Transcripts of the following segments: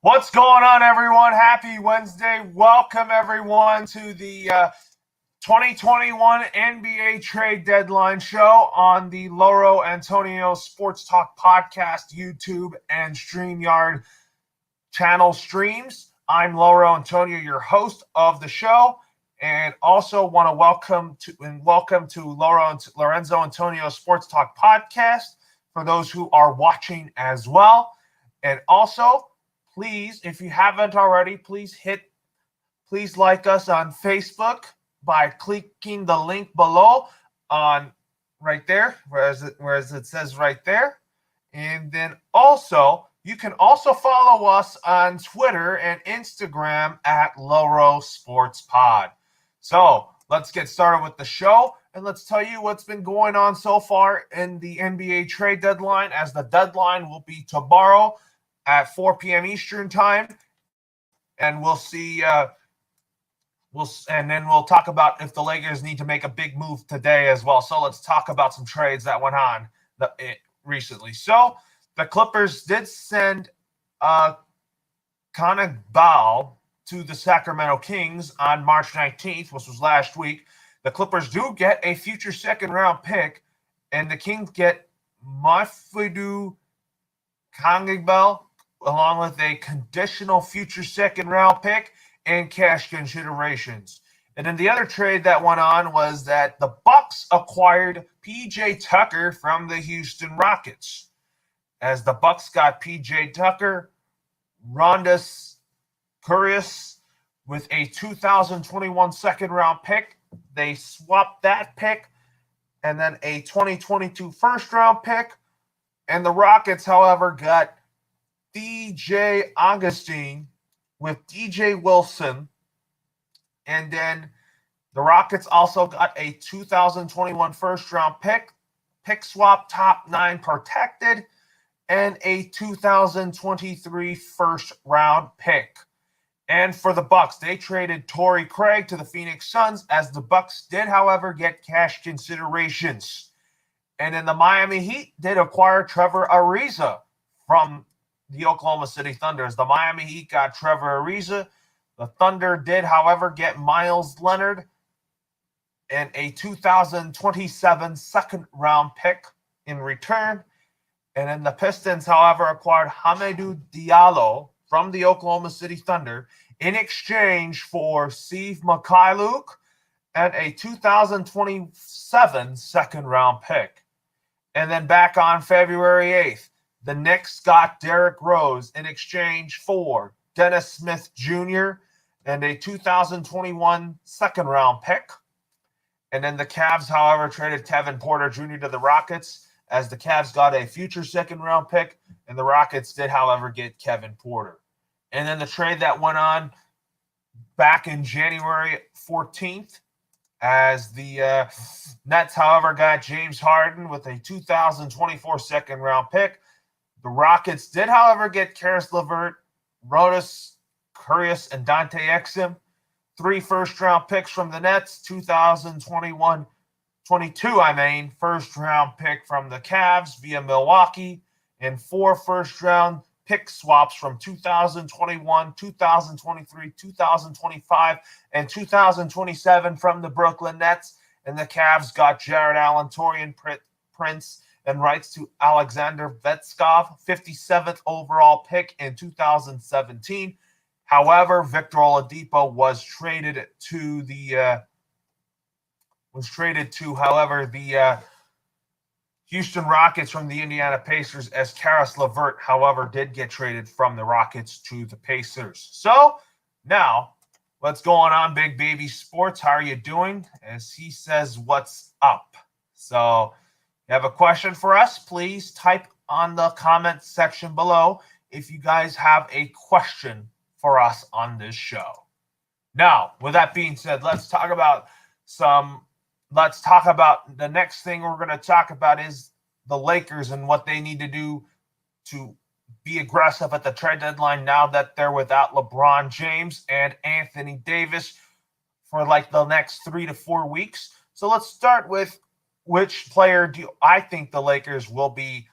What's going on, everyone? Happy Wednesday. Welcome, everyone, to the 2021 NBA Trade Deadline Show on the LoroAntonio's Sports Talk Podcast, YouTube, and StreamYard channel streams. I'm Loro Antonio, your host of the show, and also want to welcome to Lorenzo Antonio's Sports Talk Podcast for those who are watching as well. And also, please, if you haven't already, please like us on Facebook by clicking the link below on right there, whereas it says right there. And then also, you can also follow us on Twitter and Instagram at LoroSportsPod. So let's get started with the show, and let's tell you what's been going on so far in the NBA trade deadline, as the deadline will be tomorrow at 4 p.m. Eastern time, and we'll see. We'll talk about if the Lakers need to make a big move today as well. So let's talk about some trades that went on recently. So the Clippers did send Connor Ball to the Sacramento Kings on March 19th, which was last week. The Clippers do get a future second-round pick, and the Kings get Mafidou Kangbel along with a conditional future second-round pick and cash considerations. And then the other trade that went on was that the Bucks acquired P.J. Tucker from the Houston Rockets. As the Bucks got P.J. Tucker, Rondus Curious with a 2021 second-round pick. They swapped that pick and then a 2022 first-round pick. And the Rockets, however, got DJ Augustine with DJ Wilson. And then the Rockets also got a 2021 first-round pick swap, top 9 protected, and a 2023 first-round pick. And for the Bucks, they traded Torrey Craig to the Phoenix Suns, as the Bucks did, however, get cash considerations. And then the Miami Heat did acquire Trevor Ariza from the Oklahoma City Thunder. As the Miami Heat got Trevor Ariza, the Thunder did, however, get Miles Leonard and a 2027 second-round pick in return. And then the Pistons, however, acquired Hamidou Diallo from the Oklahoma City Thunder in exchange for Steve Mikhailuk and a 2027 second-round pick. And then back on February 8th, the Knicks got Derrick Rose in exchange for Dennis Smith Jr. and a 2021 second-round pick. And then the Cavs, however, traded Kevin Porter Jr. to the Rockets, as the Cavs got a future second-round pick, and the Rockets did, however, get Kevin Porter. And then the trade that went on back in January 14th, as the Nets, however, got James Harden with a 2024 second-round pick. The Rockets did, however, get Karis LeVert, Rondus Curious, and Dante Exum. 3 first-round picks from the Nets, 2021-22, first-round pick from the Cavs via Milwaukee, and 4 first-round pick swaps from 2021, 2023, 2025, and 2027 from the Brooklyn Nets. And the Cavs got Jared Allen, Taurean Prince, and rights to Alexander Vetskov, 57th overall pick in 2017. However, Victor Oladipo was traded to the Houston Rockets from the Indiana Pacers, as Karis LeVert, however, did get traded from the Rockets to the Pacers. So now, what's going on, Big Baby Sports? How are you doing? As he says, what's up? So you have a question for us, please type on the comment section below if you guys have a question for us on this show. Now, with that being said, let's talk about the next thing we're going to talk about is the Lakers and what they need to do to be aggressive at the trade deadline now that they're without LeBron James and Anthony Davis for like the next 3 to 4 weeks. So let's start with which player do I think the Lakers will be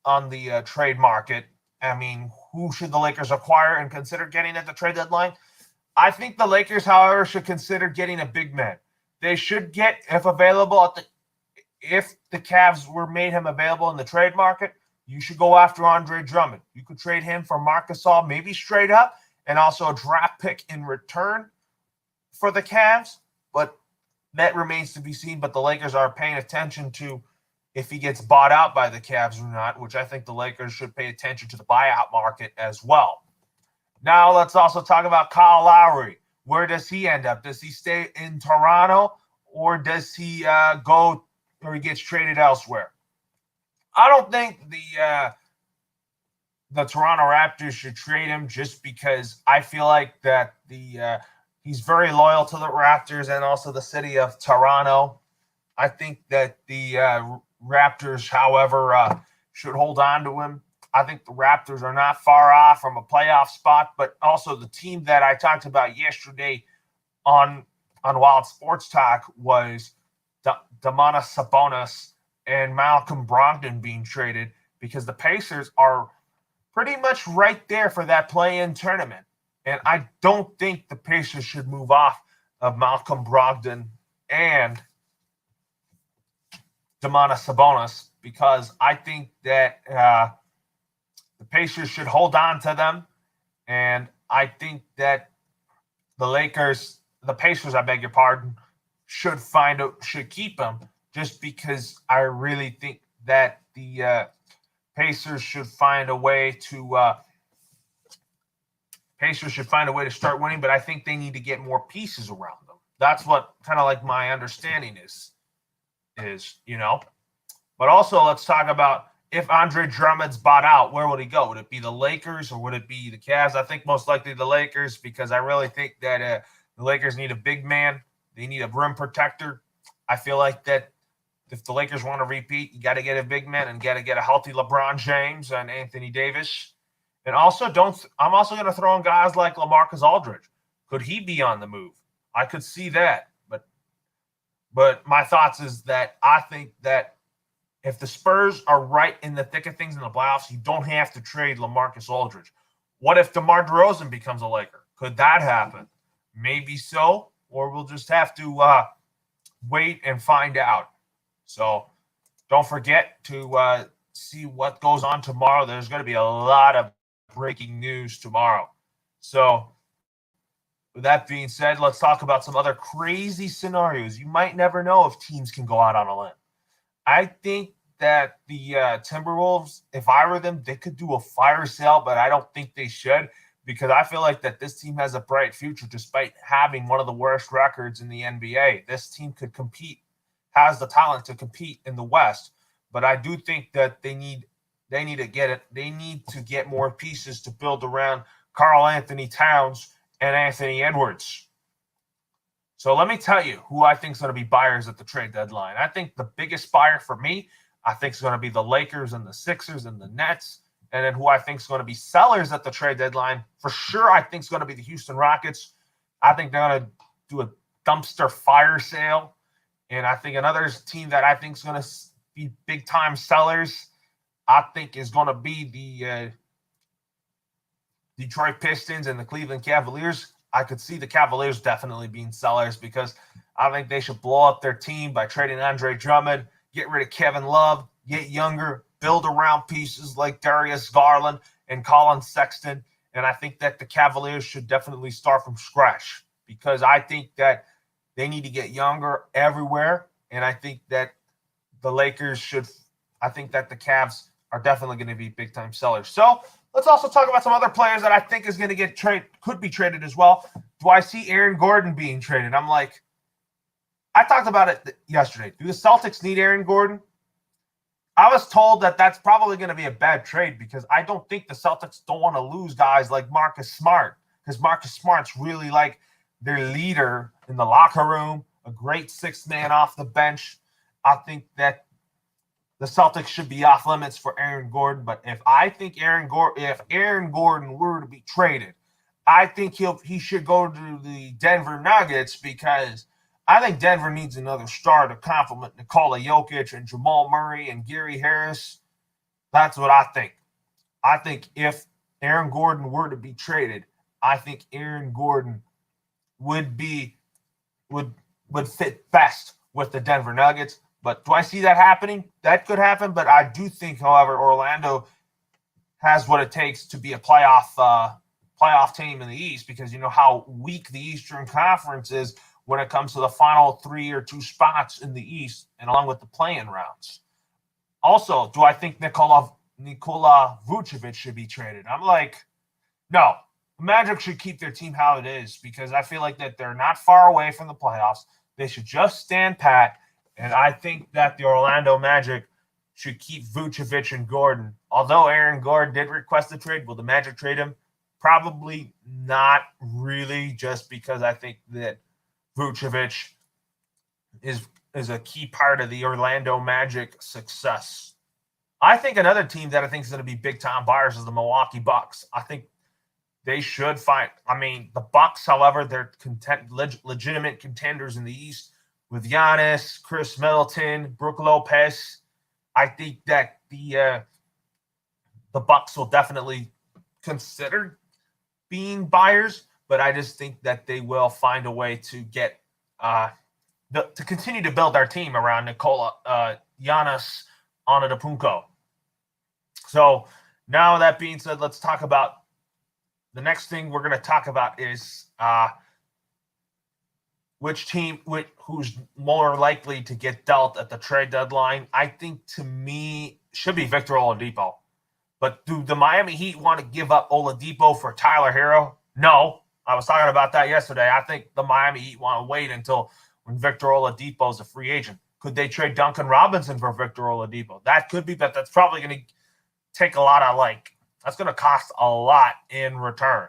on the trade market. I mean, who should the Lakers acquire and consider getting at the trade deadline? I think the Lakers, however, should consider getting a big man. They should get, if available, if the Cavs were made him available in the trade market, you should go after Andre Drummond. You could trade him for Marc Gasol, maybe straight up, and also a draft pick in return for the Cavs. But that remains to be seen. But the Lakers are paying attention to if he gets bought out by the Cavs or not, which I think the Lakers should pay attention to the buyout market as well. Now let's also talk about Kyle Lowry. Where does he end up? Does he stay in Toronto, or does he go, or he gets traded elsewhere? I don't think the Toronto Raptors should trade him, just because I feel like that he's very loyal to the Raptors and also the city of Toronto. I think that the Raptors, however, should hold on to him. I think the Raptors are not far off from a playoff spot, but also the team that I talked about yesterday on Wild Sports Talk was Domantas Sabonis and Malcolm Brogdon being traded, because the Pacers are pretty much right there for that play-in tournament. And I don't think the Pacers should move off of Malcolm Brogdon and Domantas Sabonis, because I think that the Pacers should hold on to them. And I think that the Pacers, I beg your pardon, should keep them, just because I really think that the Pacers should find a way to start winning, but I think they need to get more pieces around them. That's what kind of like my understanding is. But also let's talk about, if Andre Drummond's bought out, where would he go? Would it be the Lakers or would it be the Cavs? I think most likely the Lakers, because I really think that the Lakers need a big man. They need a rim protector. I feel like that if the Lakers want to repeat, you got to get a big man and got to get a healthy LeBron James and Anthony Davis. And also I'm also going to throw in guys like LaMarcus Aldridge. Could he be on the move? I could see that. But my thoughts is that I think that if the Spurs are right in the thick of things in the playoffs, you don't have to trade LaMarcus Aldridge. What if DeMar DeRozan becomes a Laker? Could that happen? Maybe so, or we'll just have to wait and find out. So don't forget to see what goes on tomorrow. There's going to be a lot of breaking news tomorrow. So with that being said, let's talk about some other crazy scenarios. You might never know if teams can go out on a limb. I think that the Timberwolves, if I were them, they could do a fire sale, but I don't think they should, because I feel like that this team has a bright future despite having one of the worst records in the NBA. This team could compete, has the talent to compete in the West, but I do think that they need to get more pieces to build around Karl Anthony Towns and Anthony Edwards. So let me tell you who I think is going to be buyers at the trade deadline. I think the biggest buyer for me, I think is going to be the Lakers and the Sixers and the Nets. And then who I think is going to be sellers at the trade deadline, for sure, I think is going to be the Houston Rockets. I think they're going to do a dumpster fire sale. And I think another team that I think is going to be big-time sellers, I think is going to be the Detroit Pistons and the Cleveland Cavaliers. I could see the Cavaliers definitely being sellers, because I think they should blow up their team by trading Andre Drummond, get rid of Kevin Love, get younger, build around pieces like Darius Garland and Colin Sexton. And I think that the Cavaliers should definitely start from scratch, because I think that they need to get younger everywhere. And I think that the Lakers should – I think that the Cavs are definitely going to be big-time sellers. So let's also talk about some other players that I think is going to get could be traded as well. Do I see Aaron Gordon being traded? I'm like, I talked about it yesterday. Do the Celtics need Aaron Gordon? I was told that that's probably going to be a bad trade, because I don't think the Celtics don't want to lose guys like Marcus Smart, because Marcus Smart's really like their leader in the locker room, a great sixth man off the bench. I think that the Celtics should be off limits for Aaron Gordon. But if Aaron Gordon were to be traded, I think he should go to the Denver Nuggets, because I think Denver needs another star to complement Nikola Jokic and Jamal Murray and Gary Harris. That's what I think. I think if Aaron Gordon were to be traded, I think Aaron Gordon would fit best with the Denver Nuggets. But do I see that happening? That could happen. But I do think, however, Orlando has what it takes to be a playoff team in the East, because you know how weak the Eastern Conference is when it comes to the final 3 or 2 spots in the East, and along with the play-in rounds. Also, do I think Nikola Vucevic should be traded? I'm like, no. Magic should keep their team how it is, because I feel like that they're not far away from the playoffs. They should just stand pat, and I think that the Orlando Magic should keep Vucevic and Gordon. Although Aaron Gordon did request a trade, will the Magic trade him? Probably not really, just because I think that Vucevic is a key part of the Orlando Magic success. I think another team that I think is going to be big-time buyers is the Milwaukee Bucks. I think they should find. I mean, the Bucks, however, they're legitimate contenders in the East with Giannis, Chris Middleton, Brook Lopez. I think that the Bucks will definitely consider being buyers, but I just think that they will find a way to get to continue to build our team around Giannis Antetokounmpo. So now that being said, let's talk about the next thing we're going to talk about is which team, who's more likely to get dealt at the trade deadline. I think, to me, should be Victor Oladipo. But do the Miami Heat want to give up Oladipo for Tyler Hero? No. I was talking about that yesterday. I think the Miami Heat want to wait until when Victor Oladipo is a free agent. Could they trade Duncan Robinson for Victor Oladipo? That could be, but that's probably going to take a lot of, that's going to cost a lot in return.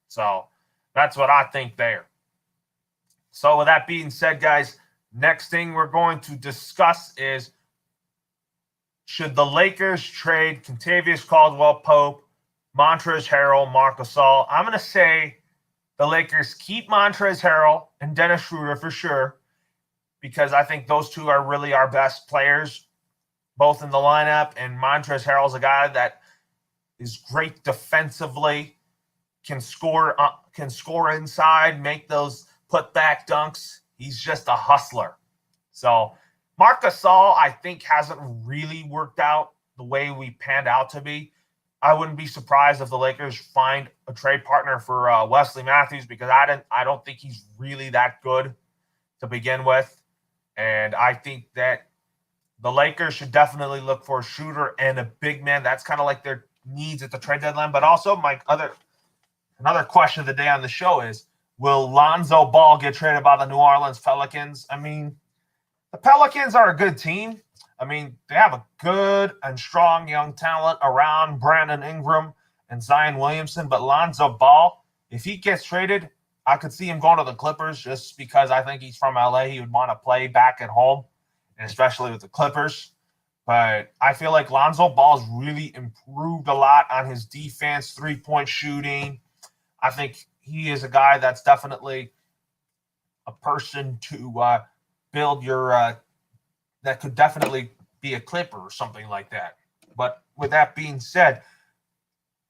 So that's what I think there. So with that being said, guys, next thing we're going to discuss is, should the Lakers trade Kentavious Caldwell-Pope, Montrezl Harrell, Marc Gasol? I'm going to say the Lakers keep Montrezl Harrell and Dennis Schroeder for sure, because I think those two are really our best players, both in the lineup. And Montrezl Harrell is a guy that is great defensively, can score inside, make those put-back dunks. He's just a hustler. So Marc Gasol, I think, hasn't really worked out the way we panned out to be. I wouldn't be surprised if the Lakers find a trade partner for Wesley Matthews, because I don't think he's really that good to begin with. And I think that the Lakers should definitely look for a shooter and a big man. That's kind of like their needs at the trade deadline. But also, another question of the day on the show is, will Lonzo Ball get traded by the New Orleans Pelicans? I mean, the Pelicans are a good team. I mean, they have a good and strong young talent around Brandon Ingram and Zion Williamson. But Lonzo Ball, if he gets traded, I could see him going to the Clippers, just because I think he's from LA. He would want to play back at home, and especially with the Clippers. But I feel like Lonzo Ball's really improved a lot on his defense, three-point shooting. I think he is a guy that's definitely a person to build your that could definitely be a Clipper or something like that. But with that being said,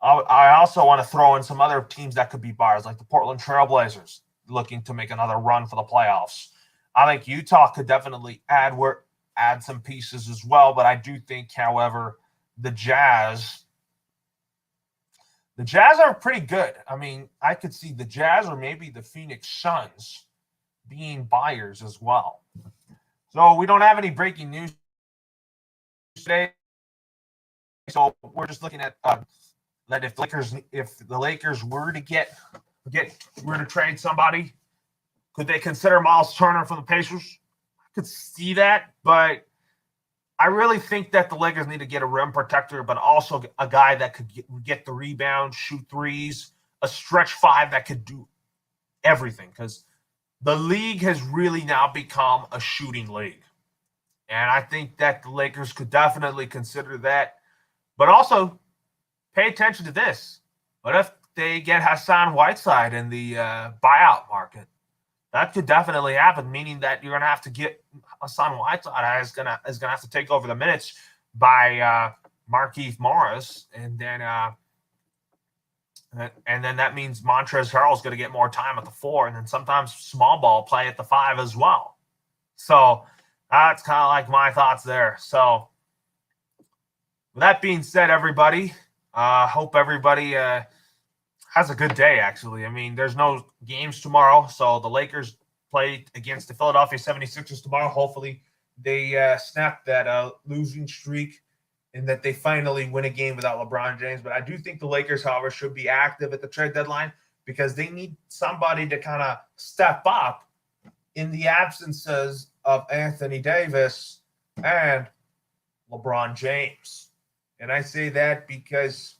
I also want to throw in some other teams that could be buyers, like the Portland Trailblazers, looking to make another run for the playoffs. I think Utah could definitely add some pieces as well, but I do think, however, the Jazz are pretty good. I mean, I could see the Jazz or maybe the Phoenix Suns being buyers as well. So we don't have any breaking news today. So we're just looking at that if the Lakers were to trade somebody, could they consider Miles Turner for the Pacers? I could see that, but I really think that the Lakers need to get a rim protector, but also a guy that could get the rebound, shoot threes, a stretch five that could do everything, because the league has really now become a shooting league. And I think that the Lakers could definitely consider that. But also, pay attention to this. What if they get Hassan Whiteside in the buyout market? That could definitely happen, meaning that you're going to have to get Hassan Whiteside is going to have to take over the minutes by Markieff Morris. And then And then that means Montrezl Harrell is going to get more time at the 4, and then sometimes small ball play at the 5 as well. So that's kind of like my thoughts there. So with that being said, everybody, hope everybody has a good day, actually. I mean, there's no games tomorrow, so the Lakers play against the Philadelphia 76ers tomorrow. Hopefully they snap that losing streak and that they finally win a game without LeBron James. But I do think the Lakers, however, should be active at the trade deadline because they need somebody to kind of step up in the absences of Anthony Davis and LeBron James. And I say that because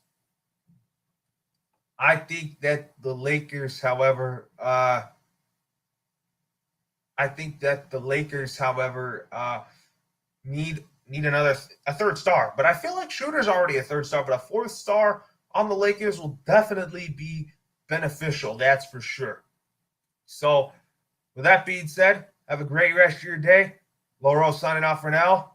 I think that the Lakers, however, need a third star. But I feel like Shooter's already a third star, but a fourth star on the Lakers will definitely be beneficial. That's for sure. So with that being said, have a great rest of your day. Loro signing off for now.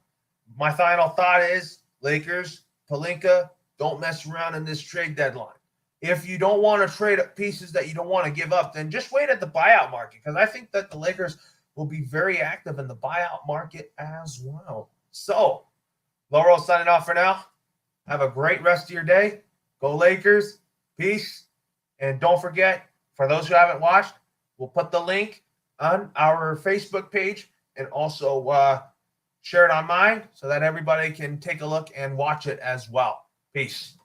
My final thought is Lakers, Pelinka, don't mess around in this trade deadline. If you don't want to trade pieces that you don't want to give up, then just wait at the buyout market because I think that the Lakers will be very active in the buyout market as well. So, Loro signing off for now. Have a great rest of your day. Go Lakers. Peace. And don't forget, for those who haven't watched, we'll put the link on our Facebook page and also share it on mine so that everybody can take a look and watch it as well. Peace.